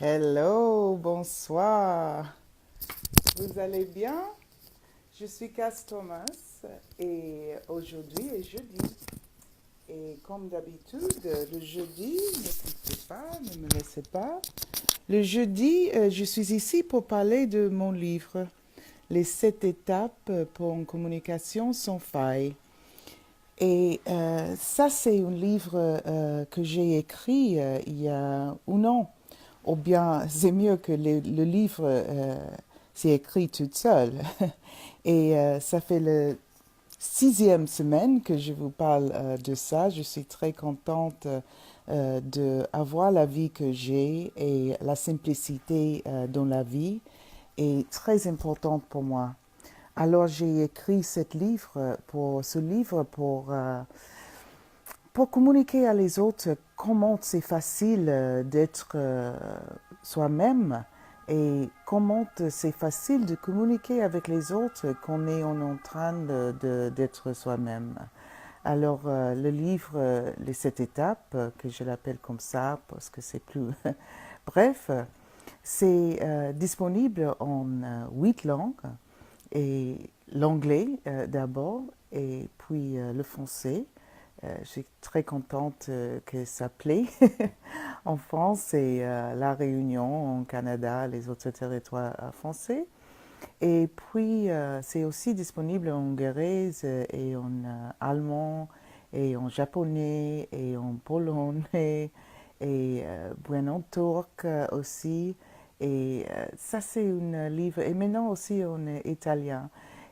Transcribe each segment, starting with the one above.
Hello, bonsoir. Vous allez bien? Je suis Cass Thomas et aujourd'hui est jeudi. Et comme d'habitude, le jeudi, ne quittez pas, ne me laissez pas. Le jeudi, je suis ici pour parler de mon livre, Les 7 étapes pour une communication sans faille. Et ça, c'est un livre que j'ai écrit il y a un an. Ou bien, c'est mieux que le livre s'est écrit toute seule. Et ça fait la 6e semaine que je vous parle de ça. Je suis très contente d'avoir la vie que j'ai et la simplicité dans la vie est très importante pour moi. Alors j'ai écrit ce livre pour communiquer à les autres comment c'est facile d'être soi-même et comment c'est facile de communiquer avec les autres quand on est en train d'être soi-même. Alors le livre Les 7 étapes, que je l'appelle comme ça parce que c'est plus bref, c'est disponible en 8 langues et l'anglais d'abord et puis le français. Je suis très contente que ça plaît en France et La Réunion, en Canada, les autres territoires français. Et puis, c'est aussi disponible en hongrois et en allemand et en japonais et en polonais et en turc aussi. Et ça, c'est un livre, et maintenant aussi en italien.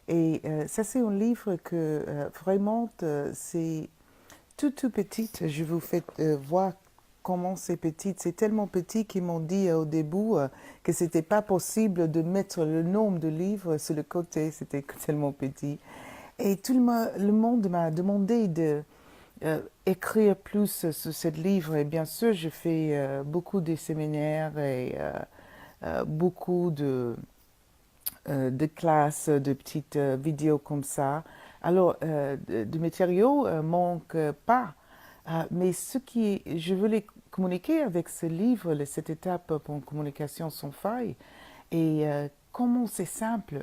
Et ça, c'est un livre que vraiment, c'est tout petit. Je vous fais voir comment c'est petit. C'est tellement petit qu'ils m'ont dit au début que c'était pas possible de mettre le nombre de livres sur le côté. C'était tellement petit. Et tout le monde m'a demandé de écrire plus sur ce livre. Et bien sûr, je fais beaucoup de séminaires et beaucoup de classes, de petites vidéos comme ça. Alors, de matériaux manque pas. Mais ce qui je voulais communiquer avec ce livre, les 7 étapes pour une communication sans faille, et comment c'est simple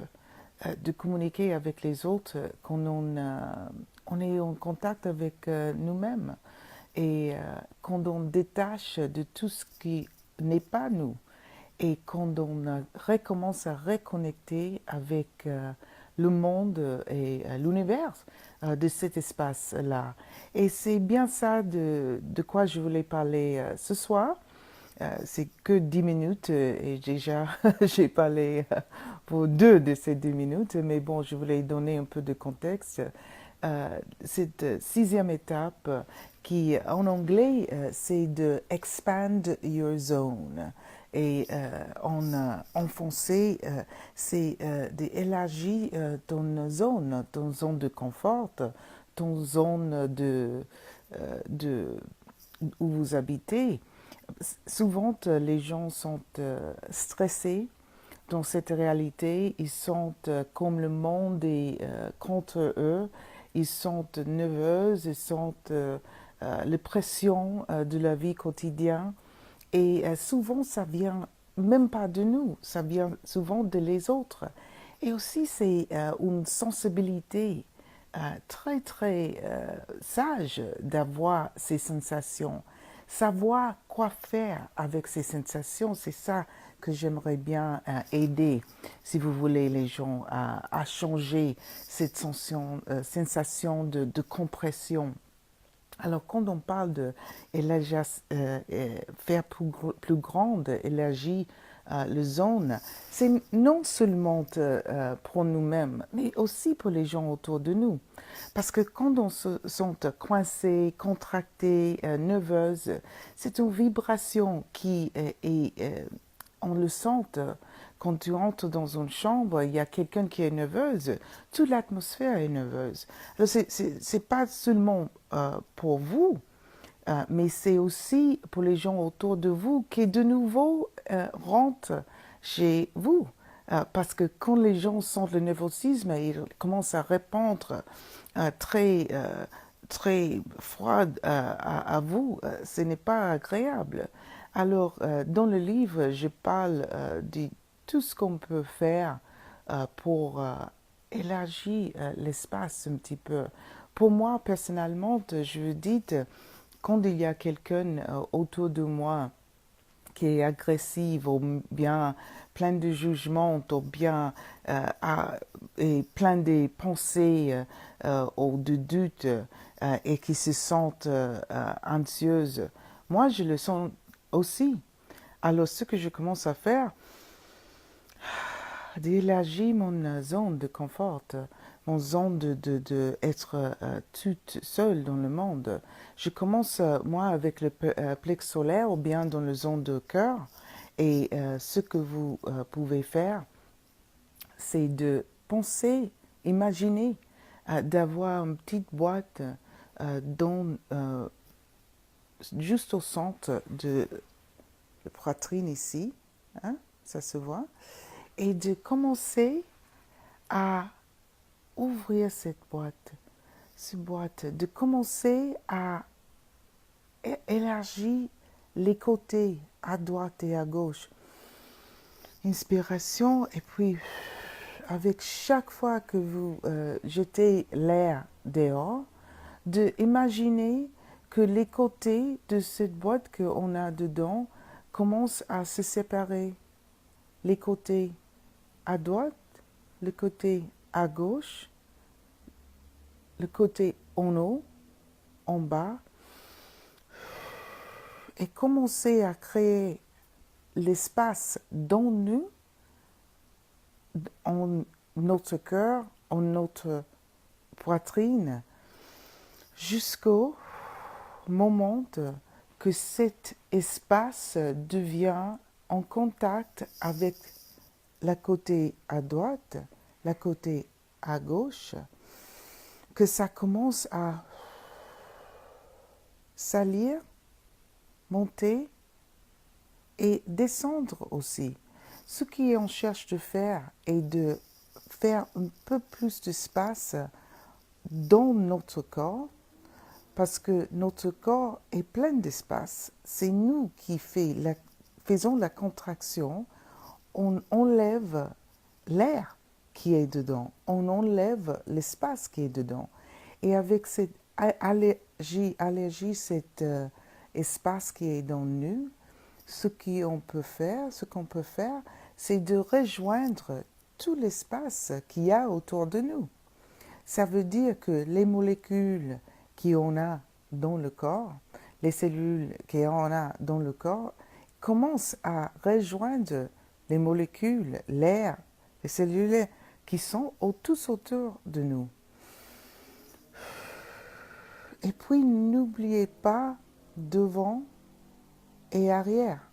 de communiquer avec les autres quand on est en contact avec nous-mêmes et quand on détache de tout ce qui n'est pas nous. Et quand on recommence à reconnecter avec le monde et l'univers de cet espace-là. Et c'est bien ça de quoi je voulais parler ce soir. C'est que 10 minutes et déjà j'ai parlé pour 2 de ces 10 minutes, mais bon, je voulais donner un peu de contexte. Cette 6e étape qui en anglais c'est de expand your zone et en français c'est d'élargir ton zone de confort, ton zone de où vous habitez. Souvent les gens sont stressés dans cette réalité, ils sont comme le monde est contre eux, ils sont nerveux, ils sont la pression de la vie quotidienne et souvent ça vient même pas de nous, ça vient souvent de les autres. Et aussi c'est une sensibilité très très sage d'avoir ces sensations. Savoir quoi faire avec ces sensations, c'est ça que j'aimerais bien aider, si vous voulez, les gens à changer cette sensation de compression. Alors, quand on parle de faire plus grande, élargir la zone, c'est non seulement pour nous-mêmes, mais aussi pour les gens autour de nous. Parce que quand on se sent coincé, contracté, nerveuse, c'est une vibration qui on le sent quand tu entres dans une chambre, il y a quelqu'un qui est nerveuse, toute l'atmosphère est nerveuse. Alors c'est pas seulement pour vous, mais c'est aussi pour les gens autour de vous qui de nouveau rentrent chez vous. Parce que quand les gens sentent le nervosisme, ils commencent à répondre très froid à vous, ce n'est pas agréable. Alors, dans le livre, je parle de tout ce qu'on peut faire pour élargir l'espace un petit peu. Pour moi, personnellement, je dis, quand il y a quelqu'un autour de moi qui est agressive ou bien plein de jugements ou bien et plein de pensées ou de doutes et qui se sentent anxieuses, moi je le sens aussi. Alors ce que je commence à faire, d'élargir mon zone de confort, mon zone de être toute seule dans le monde. Je commence, moi, avec le plex solaire ou bien dans le zone de cœur. Et ce que vous pouvez faire, c'est de penser, imaginer d'avoir une petite boîte juste au centre de la poitrine ici, hein, ça se voit, et de commencer à ouvrir cette boîte, de commencer à élargir les côtés à droite et à gauche. Inspiration et puis avec chaque fois que vous jetez l'air dehors, de imaginer que les côtés de cette boîte qu'on a dedans commencent à se séparer. Les côtés à droite, le côté à gauche, le côté en haut, en bas, et commencer à créer l'espace dans nous, en notre cœur, en notre poitrine, jusqu'au moment que cet espace devient en contact avec la côté à droite, la côté à gauche, que ça commence à salir, monter et descendre aussi. Ce qu'on cherche de faire est de faire un peu plus d'espace dans notre corps, parce que notre corps est plein d'espace. C'est nous qui faisons la contraction, on enlève l'air qui est dedans, on enlève l'espace qui est dedans. Et avec cette allergie cet espace qui est dans nous, ce qu'on peut faire, c'est de rejoindre tout l'espace qu'il y a autour de nous. Ça veut dire que les molécules qu'on a dans le corps, les cellules qu'on a dans le corps, commencent à rejoindre les molécules, l'air, les cellules qui sont tous autour de nous. Et puis n'oubliez pas devant et arrière,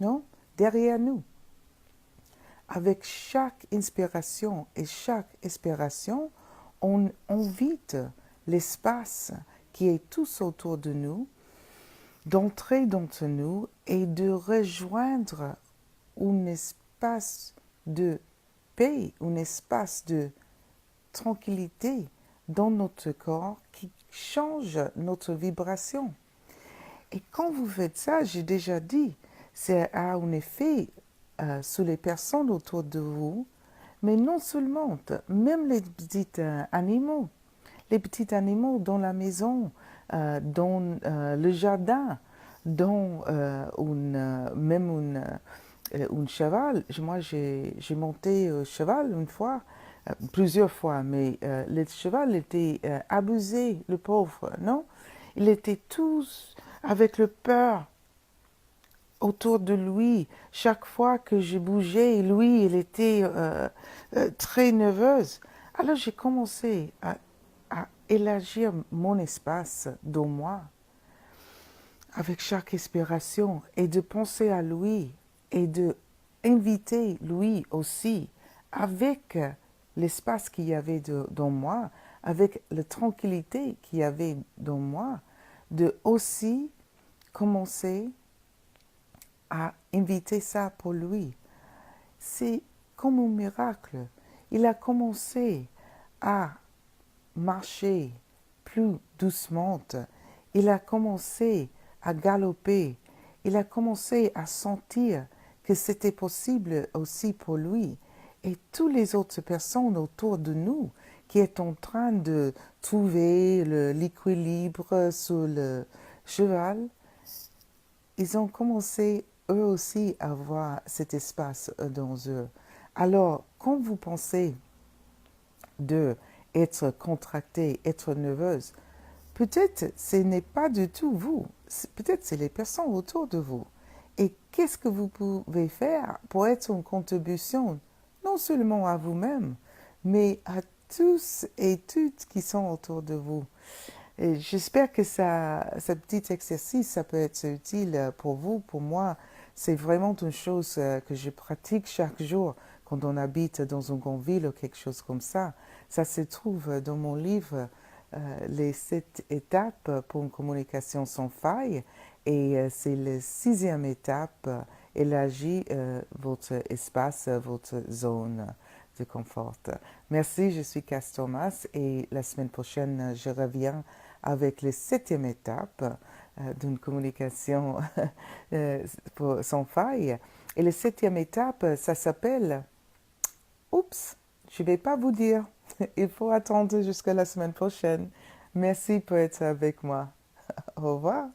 non? Derrière nous. Avec chaque inspiration et chaque expiration, on invite l'espace qui est tous autour de nous, d'entrer dans nous et de rejoindre un espace de paix, un espace de tranquillité dans notre corps qui change notre vibration. Et quand vous faites ça, j'ai déjà dit, c'est a un effet sur les personnes autour de vous, mais non seulement, même les petits animaux. Les petits animaux dans la maison, dans le jardin, dans même un cheval. Moi, j'ai monté cheval une fois, plusieurs fois, mais le cheval était abusé, le pauvre, non? Il était tous avec le peur autour de lui. Chaque fois que je bougeais, lui, il était très nerveuse. Alors j'ai commencé à élargir mon espace dans moi avec chaque expiration et de penser à lui et de inviter lui aussi avec l'espace qu'il y avait dans moi, avec la tranquillité qu'il y avait dans moi, de aussi commencer à inviter ça pour lui. C'est comme un miracle. Il a commencé à marcher plus doucement. Il a commencé à galoper. il a commencé à sentir que c'était possible aussi pour lui. Et toutes les autres personnes autour de nous qui est en train de trouver l'équilibre sur le cheval, ils ont commencé eux aussi à avoir cet espace dans eux. Alors, quand vous pensez de être contracté, être nerveuse, peut-être ce n'est pas du tout vous, peut-être c'est les personnes autour de vous. Et qu'est-ce que vous pouvez faire pour être une contribution, non seulement à vous-même, mais à tous et toutes qui sont autour de vous. Et j'espère que ce petit exercice, ça peut être utile pour vous, pour moi. C'est vraiment une chose que je pratique chaque jour quand on habite dans une grande ville ou quelque chose comme ça. Ça se trouve dans mon livre, les 7 étapes pour une communication sans faille. Et c'est la 6e étape, élargir votre espace, votre zone de confort. Merci, je suis Cass Thomas et la semaine prochaine, je reviens avec la 7e étape d'une communication sans faille. Et la 7e étape, ça s'appelle Oups, je ne vais pas vous dire. Il faut attendre jusqu'à la semaine prochaine. Merci pour être avec moi. Au revoir.